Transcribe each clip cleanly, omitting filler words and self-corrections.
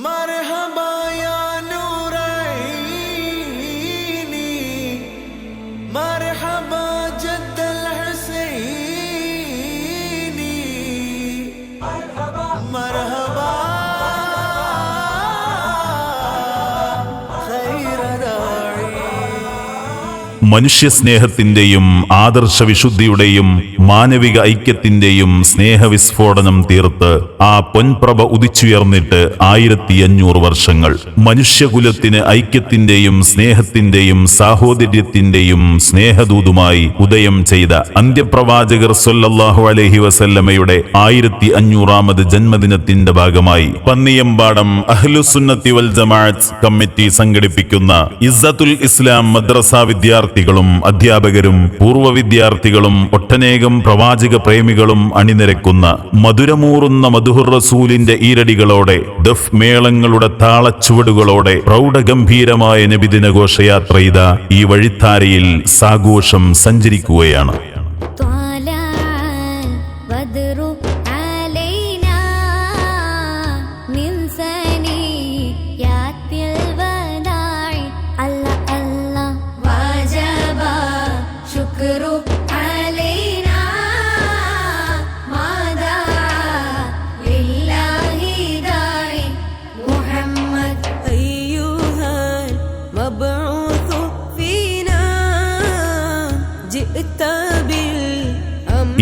മർഹബാ യാ നൂറൈനി മർഹബാ ജദ്ദൽ ഹുസൈനി മർഹബാ മനുഷ്യസ്നേഹത്തിന്റെയും ആദർശവിശുദ്ധിയുടെയും മാനവിക ഐക്യത്തിന്റെയും സ്നേഹവിസ്ഫോടനം തീർത്ത് ആ പൊൻപ്രഭ ഉദിച്ചുയർന്നിട്ട് 1500 വർഷങ്ങൾ. മനുഷ്യകുലത്തിന് ഐക്യത്തിന്റെയും സ്നേഹത്തിന്റെയും സാഹോദര്യത്തിന്റെയും സ്നേഹദൂതുമായി ഉദയം ചെയ്ത അന്ത്യപ്രവാചകർ സ്വല്ലല്ലാഹു അലൈഹി വസല്ലമയുടെ 1500ാമത് ജന്മദിനത്തിന്റെ ഭാഗമായി പന്നിയമ്പാടം അഹ്ലുസുന്നത്തി വൽ ജമാഅത്ത് കമ്മിറ്റി സംഘടിപ്പിക്കുന്ന ഇസ്സത്തുൽ ഇസ്ലാം മദ്രസ വിദ്യാർത്ഥികളും അധ്യാപകരും പൂർവ്വ വിദ്യാർത്ഥികളും ഒട്ടനേകം പ്രവാചക പ്രേമികളും അണിനിരക്കുന്ന മധുരമൂറുന്ന മദ്ഹുർ റസൂലിന്റെ ഈരടികളോടെ ദഫ് മേളങ്ങളുടെ താളച്ചുവടുകളോടെ പ്രൗഢഗംഭീരമായ നബിദിന ഘോഷയാത്ര ഇതാ ഈ വഴിത്താരയിൽ സാഘോഷം സഞ്ചരിക്കുകയാണ്.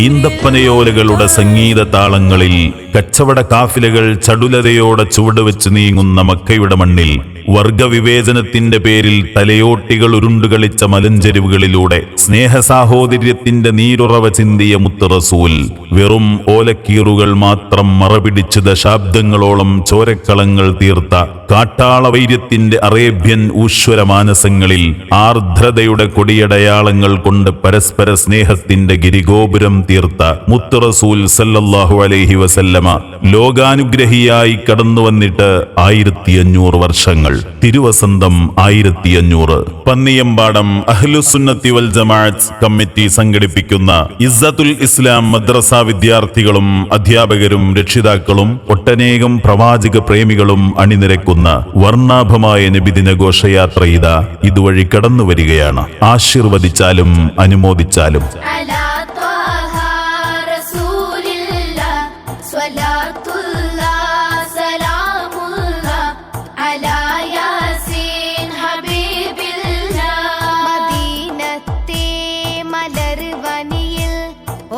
ഈന്തപ്പനയോലകളുടെ സംഗീത താളങ്ങളിൽ കച്ചവട കാഫിലകൾ ചടുലതയോടെ ചുവടുവെച്ച് നീങ്ങുന്ന മക്കയുടെ മണ്ണിൽ വർഗവിവേചനത്തിന്റെ പേരിൽ തലയോട്ടികൾ ഉരുണ്ടുകളിച്ച മലഞ്ചെരുവുകളിലൂടെ സ്നേഹസാഹോദര്യത്തിന്റെ നീരുറവ ചിന്തിയ മുത്ത് റസൂൽ വെറും ഓലക്കീറുകൾ മാത്രം മറപിടിച്ച് ദശാബ്ദങ്ങളോളം ചോരക്കളങ്ങൾ തീർത്ത കാട്ടാളവൈര്യത്തിന്റെ അറേബ്യൻ ഊശ്വര മാനസങ്ങളിൽ ആർദ്രതയുടെ കൊടിയടയാളങ്ങൾ കൊണ്ട് പരസ്പര സ്നേഹത്തിന്റെ ഗിരിഗോപുരം തീർത്ത മുത്ത് റസൂൽ സല്ലല്ലാഹു അലൈഹി വസല്ലമ ലോകാനുഗ്രഹിയായി കടന്നുവന്നിട്ട് 1500 വർഷങ്ങൾ. തിരുവസന്തം 1500. പന്നിയമ്പാടം അഹ്ലുസുന്നത്തി വൽ ജമാഅത്ത് കമ്മിറ്റി സംഘടിപ്പിക്കുന്ന ഇസ്സത്തുൽ ഇസ്ലാം മദ്രസ വിദ്യാർത്ഥികളും അധ്യാപകരും രക്ഷിതാക്കളും ഒട്ടനേകം പ്രവാചക പ്രേമികളും അണിനിരക്കുന്ന വർണ്ണാഭമായ നബിദിന ഘോഷയാത്ര ഇതാ ഇതുവഴി കടന്നു വരികയാണ്. ആശീർവദിച്ചാലും അനുമോദിച്ചാലും.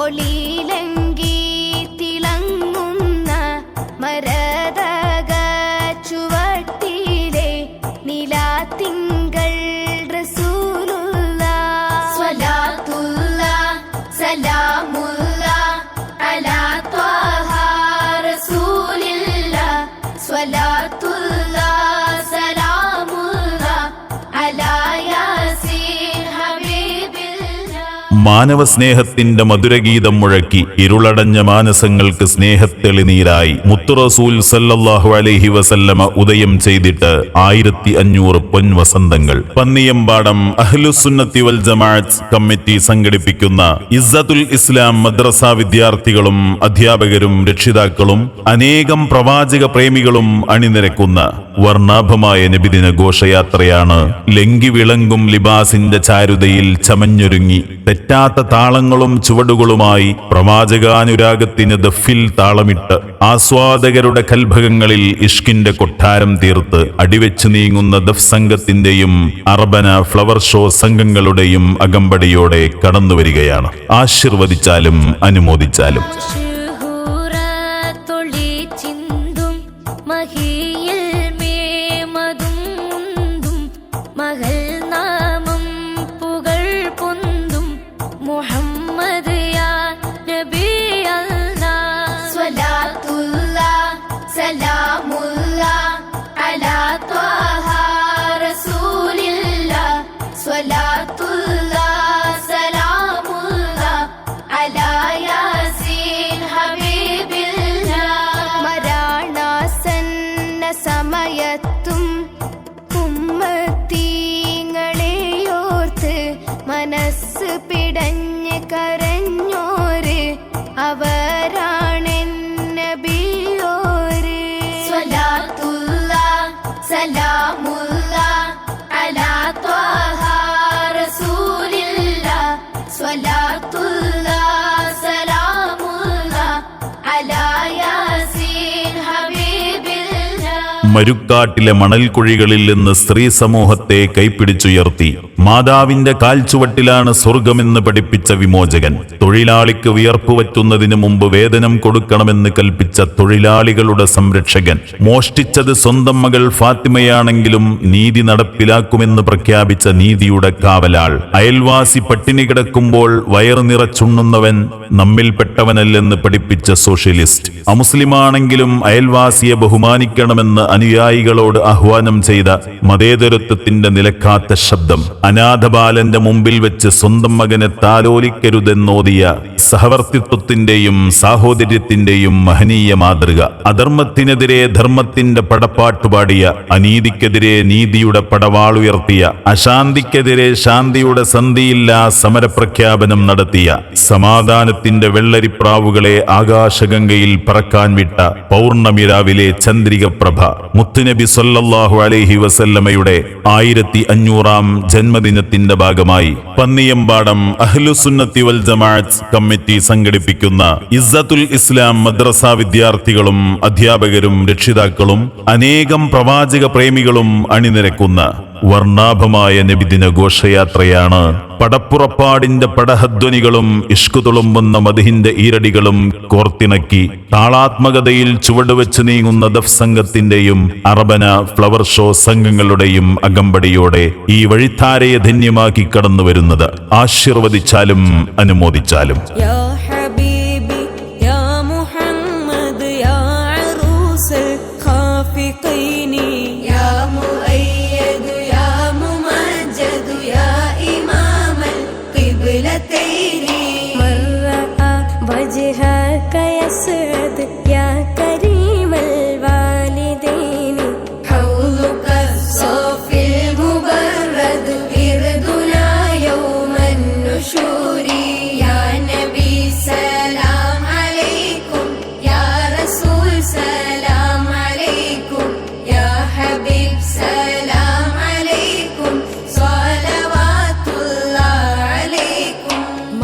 ഒളിയിലങ്കി തിളങ്ങുന്ന മരതക ചുവട്ടിലെ നിലാത്തിങ്കൾ റസൂലുള്ളാഹ് സ്വലാത്തുല്ലാഹ് സലാമുല്ലാഹ് അലാ ത്വാഹ റസൂലില്ലാഹ് സ്വലാത്തുല്ലാഹ് സലാമുല്ലാഹ് അലാ യാസീൻ ഹബീബില്ലാഹ്. മാനവസ്നേഹത്തിന്റെ മധുരഗീതം മുഴക്കി ഇരുളടഞ്ഞ മാനസങ്ങൾക്ക് സ്നേഹത്തെളിനീരായി മുത്ത് റസൂൽ സല്ലല്ലാഹു അലൈഹി വസല്ലമ ഉദയം ചെയ്തിട്ട് 1500 പൊൻവസന്തങ്ങൾ. പന്നിയമ്പാടം അഹ്ലുസുന്നത്തി വൽ ജമാഅത്ത് കമ്മിറ്റി സംഘടിപ്പിക്കുന്ന ഇസ്സത്തുൽ ഇസ്ലാം മദ്രസ വിദ്യാർത്ഥികളും അധ്യാപകരും രക്ഷിതാക്കളും അനേകം പ്രവാചക പ്രേമികളും അണിനിരക്കുന്ന വർണ്ണാഭമായ നബിദിന ഘോഷയാത്രയാണ് ലങ്കി വിളങ്ങും ലിബാസിന്റെ ചാരുതയിൽ ചമഞ്ഞൊരുങ്ങി തെറ്റാത്ത താളങ്ങളും ചുവടുകളുമായി പ്രവാചകാനുരാഗത്തിന് ദഫിൽ താളമിട്ട് ആസ്വാദകരുടെ കൽഭകങ്ങളിൽ ഇഷ്കിന്റെ കൊട്ടാരം തീർത്ത് അടിവെച്ചു നീങ്ങുന്ന ദഫ് സംഘത്തിന്റെയും അർബന ഫ്ലവർ ഷോ സംഘങ്ങളുടെയും അകമ്പടിയോടെ കടന്നുവരികയാണ്. ആശീർവദിച്ചാലും അനുമോദിച്ചാലും. മുഹമ്മദ് യാ നബി അല്ലാഹ് സ്വലാത്തുല്ലാഹ് സലാമുല്ലാഹ് അലാ ത്വാഹ റസൂലില്ലാഹ് സ്വലാത്തുല്ലാഹ് സലാമുല്ലാഹ് അലാ യാസീൻ ഹബീബില്ലാഹ്. മരണാസന്ന സമയത്തും ഉമ്മത്തീങ്ങളെയോർത്ത് മനസ്സ് പിടഞ്ഞ് കരഞ്ഞോര് അവരാണെൻ നബിയോര് സ്വലാത്തുല്ലാഹ് സലാമുള്ള അലാ ത്വാഹ റസൂലില്ല സ്വലാത്തുള്ള സലാമുള്ള അലാ യാസീൻ ഹബീബില്ല. മരുക്കാട്ടിലെ മണൽക്കുഴികളിൽ നിന്ന് സ്ത്രീ സമൂഹത്തെ കൈപ്പിടിച്ചുയർത്തി മാതാവിന്റെ കാൽച്ചുവട്ടിലാണ് സ്വർഗമെന്ന് പഠിപ്പിച്ച വിമോചകൻ, തൊഴിലാളിക്ക് വിയർപ്പ് വറ്റുന്നതിന് മുമ്പ് വേതനം കൊടുക്കണമെന്ന് കൽപ്പിച്ച തൊഴിലാളികളുടെ സംരക്ഷകൻ, മോഷ്ടിച്ചത് സ്വന്തം മകൾ ഫാത്തിമയാണെങ്കിലും നീതി നടപ്പിലാക്കുമെന്ന് പ്രഖ്യാപിച്ച നീതിയുടെ കാവലാൾ, അയൽവാസി പട്ടിണി കിടക്കുമ്പോൾ വയറു നിറച്ചുണ്ണുന്നവൻ നമ്മിൽപ്പെട്ടവനല്ലെന്ന് പഠിപ്പിച്ച സോഷ്യലിസ്റ്റ്, അമുസ്ലിമാണെങ്കിലും അയൽവാസിയെ ബഹുമാനിക്കണമെന്ന് അനുയായികളോട് ആഹ്വാനം ചെയ്ത മതേതരത്വത്തിന്റെ നിലക്കാത്ത ശബ്ദം, അനാഥബാലന്റെ മുമ്പിൽ വെച്ച് സ്വന്തം മകനെ താലോലിക്കരുതെന്നോദിയ സഹവർത്തിത്വത്തിന്റെയും സാഹോദര്യത്തിന്റെയും മഹനീയ മാതൃക, അധർമ്മത്തിനെതിരെ ധർമ്മത്തിന്റെ പടപ്പാട്ടുപാടിയ, അനീതിക്കെതിരെ നീതിയുടെ പടവാളുയർത്തിയ, അശാന്തിക്കെതിരെ ശാന്തിയുടെ സന്ധിയില്ലാ സമരപ്രഖ്യാപനം നടത്തിയ, സമാധാനത്തിന്റെ വെള്ളരിപ്രാവുകളെ ആകാശഗംഗയിൽ പറക്കാൻ വിട്ട പൗർണമിരാവിലെ ചന്ദ്രിക പ്രഭ, മുത്തുനബി സല്ലല്ലാഹു അലൈഹി വസല്ലമയുടെ 1500-ാം ജന്മദിനത്തിന്റെ ഭാഗമായി പന്നിയമ്പാടം അഹ്ലുസുന്നത്തി വൽ ജമാഅത്ത് കമ്മിറ്റി സംഘടിപ്പിക്കുന്ന ഇസ്സത്തുൽ ഇസ്ലാം മദ്രസ വിദ്യാർത്ഥികളും അധ്യാപകരും രക്ഷിതാക്കളും അനേകം പ്രവാചക പ്രേമികളും അണിനിരക്കുന്ന വർണ്ണാഭമായ നബിദിന ഘോഷയാത്രയാണ്. പടപ്പുറപ്പാടിന്റെ പടഹധ്വനികളും ഇഷ്കു തുളുമ്പുന്ന മദ്ഹിന്റെ ഈരടികളും കോർത്തിണക്കി താളാത്മകതയിൽ ചുവടുവെച്ച് നീങ്ങുന്ന ദഫ് സംഘത്തിന്റെയും അറബന ഫ്ലവർ ഷോ സംഘങ്ങളുടെയും അകമ്പടിയോടെ ഈ വഴിത്താരയെ ധന്യമാക്കി കടന്നു വരുന്നത് ആശീർവദിച്ചാലും അനുമോദിച്ചാലും. യാ ഹബീബി യാ മുഹമ്മദ് യാ അറൂസൽ ഖാഫിഖൈനി യാ മുഅയ്യദ് യാ മുമജ്ജദ് യാ ഇമാമൽ ഖിബ്ലതൈനി മർറഅ വജ്ഹക യസ്അദ് യാ കരീമൽ വാലിദൈനി ഹൗലുക സോഫിൽ മുബറദ് ഇർദുനാ യൗമൻ നുശൂരി യാ നബി സലാം അലൈക്കും യാ റസൂൽ സലാം അലൈക്കും യാ ഹബീബ് സലാം അലൈക്കും സ്വലവാത്തുല്ലാഹ് അലൈക്കും.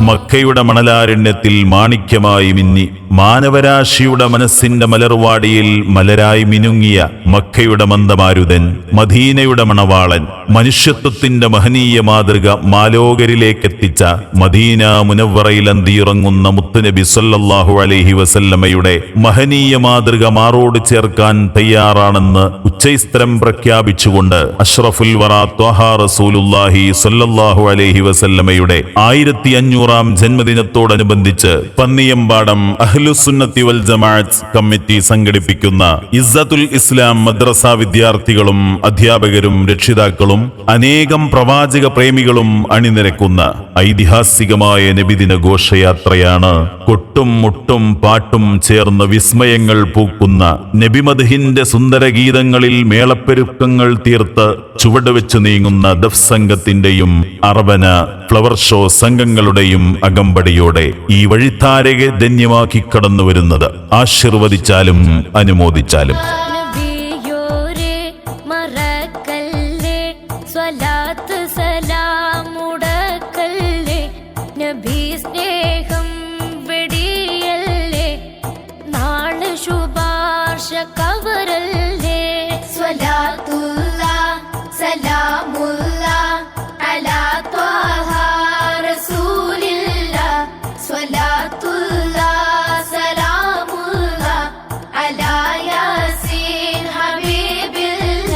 മക്കയുടെ മണലാരണ്യത്തിൽ മാണിക്യമായി മിന്നി മാനവരാശിയുടെ മനസ്സിന്റെ മലർവാടിയിൽ മലരായി മിനുങ്ങിയ മക്കയുടെ മന്ദമാരുതൻ, മദീനയുടെ മണവാളൻ, മനുഷ്യത്വത്തിന്റെ മഹനീയ മാതൃക മാലോകരിലേക്കെത്തിച്ച മദീന മുനവ്വറയിൽ അന്തിയിറങ്ങുന്ന മുത്തുനബി സല്ലല്ലാഹു അലൈഹി വസല്ലമയുടെ മഹനീയ മാതൃക മാറോട് ചേർക്കാൻ തയ്യാറാണെന്ന് ഉച്ചൈസ്തരം പ്രഖ്യാപിച്ചുകൊണ്ട് അഷ്റഫുൽ വറ ത്വഹ റസൂലുള്ളാഹി സല്ലല്ലാഹു അലൈഹി വസല്ലമയുടെ 1500-ാം ജന്മദിനത്തോടനുബന്ധിച്ച് പന്നിയമ്പാടം അഹ്ലുസുന്നത്തി വൽ ജമാഅത്ത് കമ്മിറ്റി സംഘടിപ്പിക്കുന്ന ഇസ്സത്തുൽ ഇസ്ലാം മദ്രസ വിദ്യാർത്ഥികളും അധ്യാപകരും രക്ഷിതാക്കളും അനേകം പ്രവാചക പ്രേമികളും അണിനിരക്കുന്ന ഐതിഹാസികമായ നബിദിന ഘോഷയാത്രയാണ്. കൊട്ടും മുട്ടും പാട്ടും ചേർന്ന് വിസ്മയങ്ങൾ പൂക്കുന്ന നബിമദ്ഹിന്റെ സുന്ദര ഗീതങ്ങളിൽ മേളപ്പെരുക്കങ്ങൾ തീർത്ത് ചുവടുവെച്ച് നീങ്ങുന്ന ദഫ് സംഘത്തിന്റെയും അറബന ഫ്ലവർ ഷോ സംഘങ്ങളുടെയും അകമ്പടിയോടെ ഈ വഴിത്താരകെ ധന്യമാക്കി കടന്നു വരുന്നത് ആശീർവദിച്ചാലും അനുമോദിച്ചാലും. നബിയോരേ മറക്കല്ലേ സ്വലാത്ത് സലാം മുടക്കല്ലേ നബി സ്നേഹം വെടിയല്ലേ നാളെ ശുപാർശ കവരല്ലേ സ്വലാത്തുല്ലാഹ് സലാമുല്ലാഹ് അലാ ത്വാഹ റസൂലില്ല സ്വലാത്തുല്ലാഹ് സലാമുല്ലാഹ് അലാ യാസീൻ ഹബീബില്ല.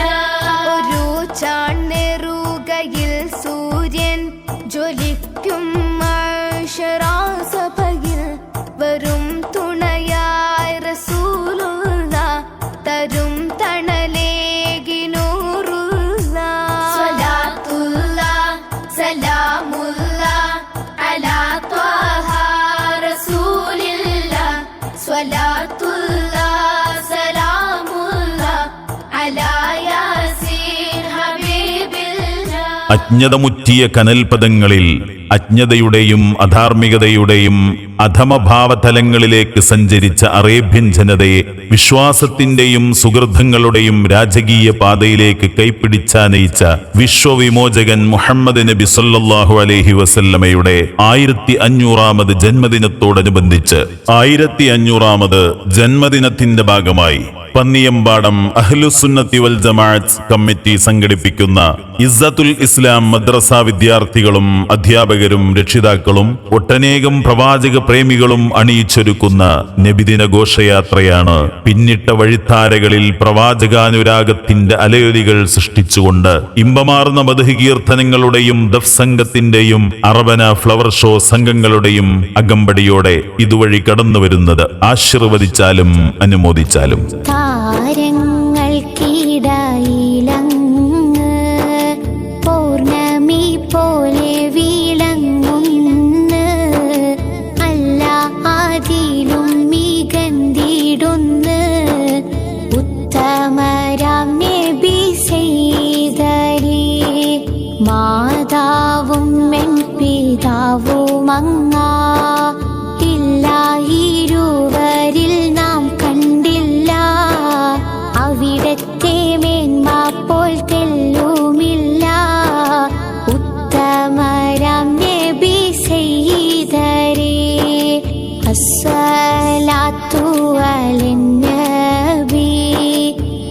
ഒരു ചാൺനെറുകയിൽ സൂര്യൻ ജ്വലിക്കും അശ്റാസഭയിൽ വരും തുണയായി റസൂലുള്ളാഹ് തരും തണലേകി നൂറുള്ളാഹ് സ്വലാത്തുല്ലാഹ് സലാമുല്ലാഹ് അലാ ത്വാഹ റസൂലില്ല സ്വലാത്തുല്ലാഹ് സലാമുല്ലാഹ് അലാ യാസീൻ ഹബീബില്ല. അജ്ഞതമുറ്റിയ കനൽപദങ്ങളിൽ അജ്ഞതയുടെയും അധാർമികതയുടെയും അധമഭാവതലങ്ങളിലേക്ക് സഞ്ചരിച്ച അറേബ്യൻ ജനതയെ വിശ്വാസത്തിന്റെയും സുഹൃതങ്ങളുടെയും രാജകീയ പാതയിലേക്ക് കൈപ്പിടിച്ചാനയിച്ച വിശ്വവിമോചകൻ മുഹമ്മദ് നബി സല്ലല്ലാഹു അലൈഹി വസല്ലമയുടെ 1500ാമത് ജന്മദിനത്തോടനുബന്ധിച്ച് 1500ാമത് ജന്മദിനത്തിന്റെ ഭാഗമായി പന്നിയമ്പാടം അഹ്ലുസുന്നത്തി വൽ ജമാഅത്ത് കമ്മിറ്റി സംഘടിപ്പിക്കുന്ന ഇസ്സത്തുൽ ഇസ്ലാം മദ്രസ വിദ്യാർത്ഥികളും അധ്യാപകരും രക്ഷിതാക്കളും ഒട്ടനേകം പ്രവാചക പ്രേമികളും അണിയിച്ചൊരുക്കുന്ന നബിദിന ഘോഷയാത്രയാണ് പിന്നിട്ട വഴിത്താരകളിൽ പ്രവാചകാനുരാഗത്തിന്റെ അലയൊലികൾ സൃഷ്ടിച്ചുകൊണ്ട് ഇമ്പമാർന്ന മദ്ഹ് കീർത്തനങ്ങളുടെയും ദഫ് സംഘത്തിന്റെയും അറബന ഫ്ലവർ ഷോ സംഘങ്ങളുടെയും അകമ്പടിയോടെ ഇതുവഴി കടന്നുവരുന്നത്. ആശീർവദിച്ചാലും അനുമോദിച്ചാലും. താരങ്ങൾക്കിടയിലങ്ങ് പൗർണമി പോലെ വിളങ്ങുന്ന് അല്ലാതിലും മികന്തിടുന്ന് ഉത്തമരാം നബി സയ്യിദരേ മാതാവും മെൻ പിതാവുമങ്ങ ഇല്ലായിരുവരിൽ നാം കണ്ടില്ല അവിടത്തെ മേന്മ പോൽ തെല്ലുമില്ല ഉത്തമരാം നബി സയ്യിദരേ അസ്സലാത്തു അലൻ നബി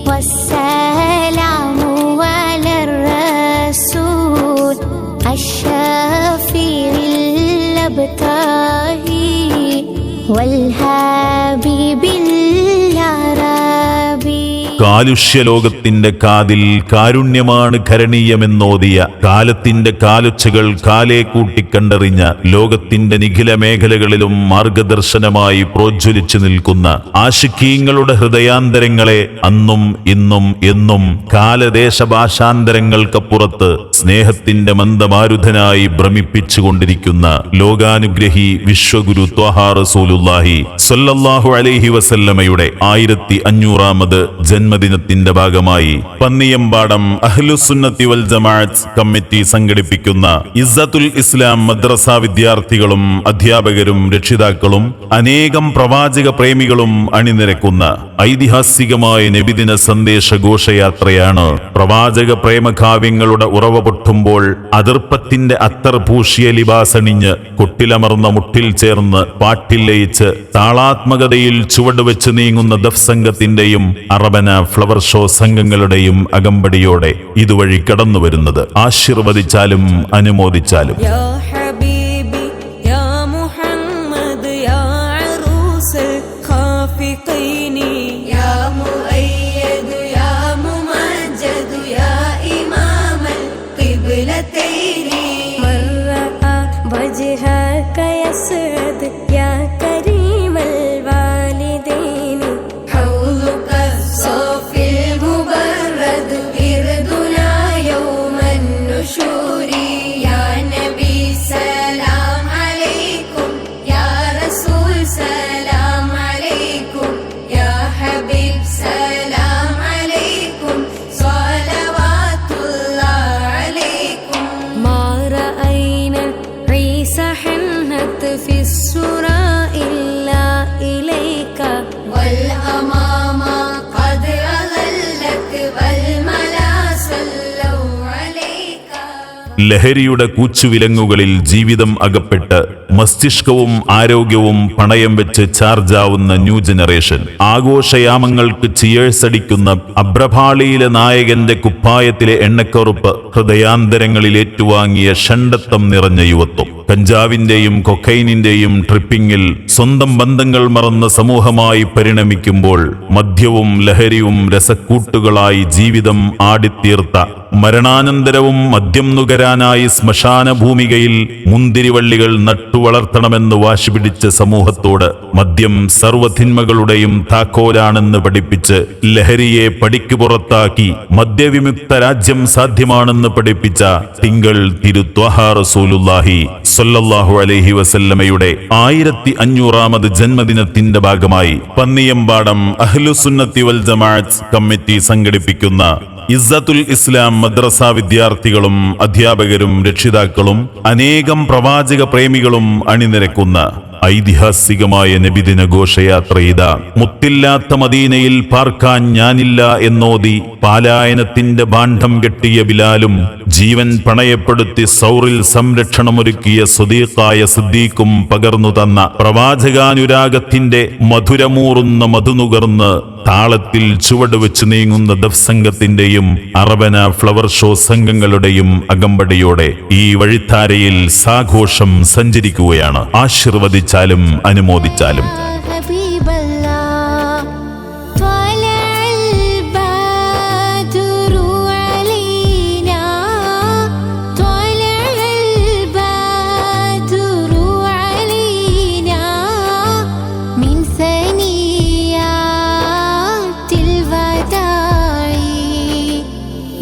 വസ്സലാമു അലർ റസൂൽ അഷ്ശഫീഇൽ അബ്താഹി വൽ ഹബീബിൽ അറബി. കാലുഷ്യലോകത്തിന്റെ കാതിൽ കാരുണ്യമാണ് ഖരണീയമെന്നോതിയ കാലത്തിന്റെ കാലൊച്ചകൾ കാലേ കൂട്ടിക്കണ്ടറിഞ്ഞ ലോകത്തിന്റെ നിഖില മേഖലകളിലും മാർഗദർശനമായി പ്രോജ്വലിച്ചു നിൽക്കുന്ന ആശിഖീങ്ങളുടെ ഹൃദയാന്തരങ്ങളെ അന്നും ഇന്നും എന്നും കാലദേശഭാഷാന്തരങ്ങൾക്കപ്പുറത്ത് സ്നേഹത്തിന്റെ മന്ദമാരുധനായി ഭ്രമിപ്പിച്ചുകൊണ്ടിരിക്കുന്ന ലോകാനുഗ്രഹി വിശ്വഗുരു ത്വഹാ റസൂലുള്ളാഹി സ്വല്ലല്ലാഹു അലൈഹി വസല്ലമയുടെ 1500ാമത് ജന്മദിനത്തിന്റെ ഭാഗമായി പന്നിയമ്പാടം അഹ്ലുസുന്നത്തി വൽ ജമാഅത്ത് കമ്മിറ്റി സംഘടിപ്പിക്കുന്ന ഇസ്സത്തുൽ ഇസ്ലാം മദ്രസ വിദ്യാർത്ഥികളും അധ്യാപകരും രക്ഷിതാക്കളും അനേകം പ്രവാചക പ്രേമികളും അണിനിരക്കുന്ന ഐതിഹാസികമായ നബിദിന സന്ദേശ ഘോഷയാത്രയാണ്. പ്രവാചക പ്രേമകാവ്യങ്ങളുടെ ഉറവ പൊട്ടുമ്പോൾ അതിർപ്പത്തിന്റെ അത്തർ പൂശിയ ലിബാസണിഞ്ഞ് കൊട്ടിലമർന്ന മുട്ടിൽ ചേർന്ന് പാട്ടിൽ ലയിച്ച് താളാത്മകതയിൽ ചുവടുവെച്ച് നീങ്ങുന്ന ദഫ് സംഘത്തിന്റെയും അറബന ഫ്ലവർ ഷോ സംഘങ്ങളുടെയും അകമ്പടിയോടെ ഇതുവഴി കടന്നുവരുന്നത്. ആശീർവദിച്ചാലും അനുമോദിച്ചാലും. ലഹരിയുടെ കൂച്ചുവിലങ്ങുകളിൽ ജീവിതം അകപ്പെട്ട് മസ്തിഷ്കവും ആരോഗ്യവും പണയം വെച്ച് ചാർജാവുന്ന ന്യൂ ജനറേഷൻ, ആഘോഷയാമങ്ങൾക്ക് ചിയേഴ്സടിക്കുന്ന അബ്രഭാളിയിലെ നായകന്റെ കുപ്പായത്തിലെ എണ്ണക്കറുപ്പ് ഹൃദയാന്തരങ്ങളിൽ ഏറ്റുവാങ്ങിയ ഷണ്ടത്വം നിറഞ്ഞ യുവത്വം, കഞ്ചാവിന്റെയും കൊക്കൈനിന്റെയും ട്രിപ്പിങ്ങിൽ സ്വന്തം ബന്ധങ്ങൾ മറന്ന സമൂഹമായി പരിണമിക്കുമ്പോൾ മദ്യവും ലഹരിയും രസക്കൂട്ടുകളായി ജീവിതം ആടിത്തീർത്ത മരണാനന്തരവും മദ്യം നുകരാനായി ശ്മശാന ഭൂമികയിൽ മുന്തിരിവള്ളികൾ നട്ടുവളർത്തണമെന്ന് വാശിപിടിച്ച സമൂഹത്തോട് മദ്യം സർവ്വതിന്മകളുടെയും താക്കോലാണെന്ന് പഠിപ്പിച്ച് ലഹരിയെ പടിക്കു പുറത്താക്കി മദ്യവിമുക്ത രാജ്യം സാധ്യമാണെന്ന് പഠിപ്പിച്ച തിങ്കൾ തിരു ത്വഹാ റസൂലുള്ളാഹി സ്വല്ലല്ലാഹു അലൈഹി വസല്ലമയുടെ 1500ാമത് ജന്മദിനത്തിന്റെ ഭാഗമായി പന്നിയമ്പാടം അഹ്ലുസുന്നത്തി വൽ ജമാഅത്ത് കമ്മിറ്റി സംഘടിപ്പിക്കുന്ന ഇസ്സത്തുൽ ഇസ്ലാം മദ്രസ വിദ്യാർത്ഥികളും അധ്യാപകരും രക്ഷിതാക്കളും അനേകം പ്രവാചക പ്രേമികളും അണിനിരക്കുന്ന ഐതിഹാസികമായ നബിദിന ഘോഷയാത്ര ഇതാ മുത്തില്ലാത്ത മദീനയിൽ പാർക്കാൻ ഞാനില്ല എന്നോതി പാലായനത്തിന്റെ ഭാണ്ഡം കെട്ടിയ ബിലാലും ജീവൻ പണയപ്പെടുത്തി സൗറിൽ സംരക്ഷണമൊരുക്കിയ സ്വദീഖായ സിദ്ദീഖും പകർന്നു തന്ന പ്രവാചകാനുരാഗത്തിന്റെ മധുരമൂറുന്ന മധുനുകർന്ന് താളത്തിൽ ചുവട് വെച്ച് നീങ്ങുന്ന ദഫ്സംഘത്തിന്റെയും അറബന ഫ്ലവർ ഷോ സംഘങ്ങളുടെയും അകമ്പടിയോടെ ഈ വഴിത്താരയിൽ സാഘോഷം സഞ്ചരിക്കുകയാണ്. ആശീർവദിച്ചാലും അനുമോദിച്ചാലും.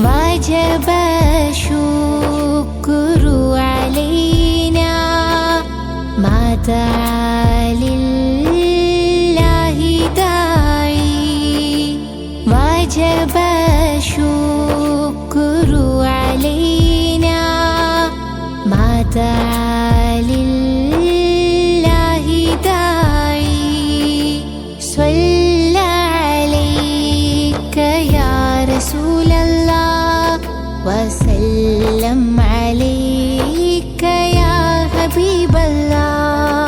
وجب الشكر علينا ما دعا لله داعي وجب الشكر علينا ما دعا لله داعي صلى عليك يا رسول الله وسلم عليك يا حبيب الله.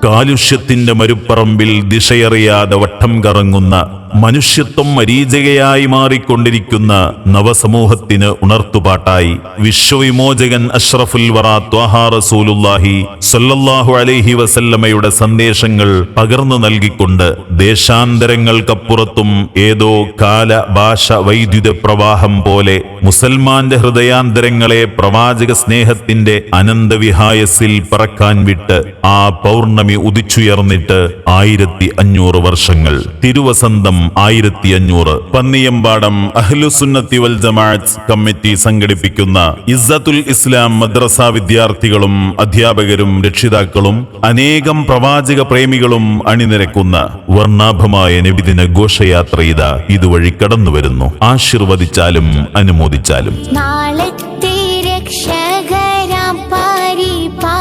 കാലുഷ്യത്തിന്റെ മരുപ്പറമ്പിൽ ദിശയറിയാതെ വട്ടം കറങ്ങുന്ന മനുഷ്യത്വം മരീചികയായി മാറിക്കൊണ്ടിരിക്കുന്ന നവസമൂഹത്തിന് ഉണർത്തുപാട്ടായി വിശ്വവിമോചകൻ അഷ്റഫുൽ വറ ത്വാഹ റസൂലുള്ളാഹി സ്വല്ലല്ലാഹു അലൈഹി വസല്ലമയുടെ സന്ദേശങ്ങൾ പകർന്നു നൽകിക്കൊണ്ട് ദേശാന്തരങ്ങൾക്കപ്പുറത്തും ഏതോ കാല ഭാഷ വൈദ്യുത പ്രവാഹം പോലെ മുസൽമാന്റെ ഹൃദയാന്തരങ്ങളെ പ്രവാചക സ്നേഹത്തിന്റെ അനന്തവിഹായസിൽ പറക്കാൻ വിട്ട് ആ പൗർണമി ഉദിച്ചുയർന്നിട്ട് 1500 വർഷങ്ങൾ. തിരുവസന്തം 1500. പന്നിയമ്പാടം അഹ്ലുസുന്നത്തി വൽ ജമാഅത്ത് കമ്മിറ്റി സംഘടിപ്പിക്കുന്ന ഇസ്സത്തുൽ ഇസ്ലാം മദ്രസ വിദ്യാർത്ഥികളും അധ്യാപകരും രക്ഷിതാക്കളും അനേകം പ്രവാചക പ്രേമികളും അണിനിരക്കുന്ന വർണ്ണാഭമായ നബിദിന ഘോഷയാത്ര ഇതാ ഇതുവഴി കടന്നുവരുന്നു. ആശീർവദിച്ചാലും അനുമോദിച്ചാലും. നാളത്തെ രക്ഷകരാം പരിപാവനമാം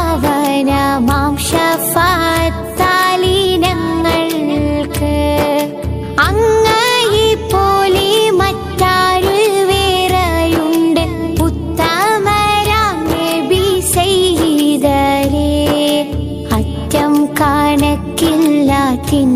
ശഫാഅത്താലിനങ്ങൾക്ക് അങ്ങയെ പോലെ മറ്റാരു വേറെയുണ്ട് ഉത്തമരാം നബി സയ്യിദരേ അറ്റം കണക്കില്ലാത്തിൻ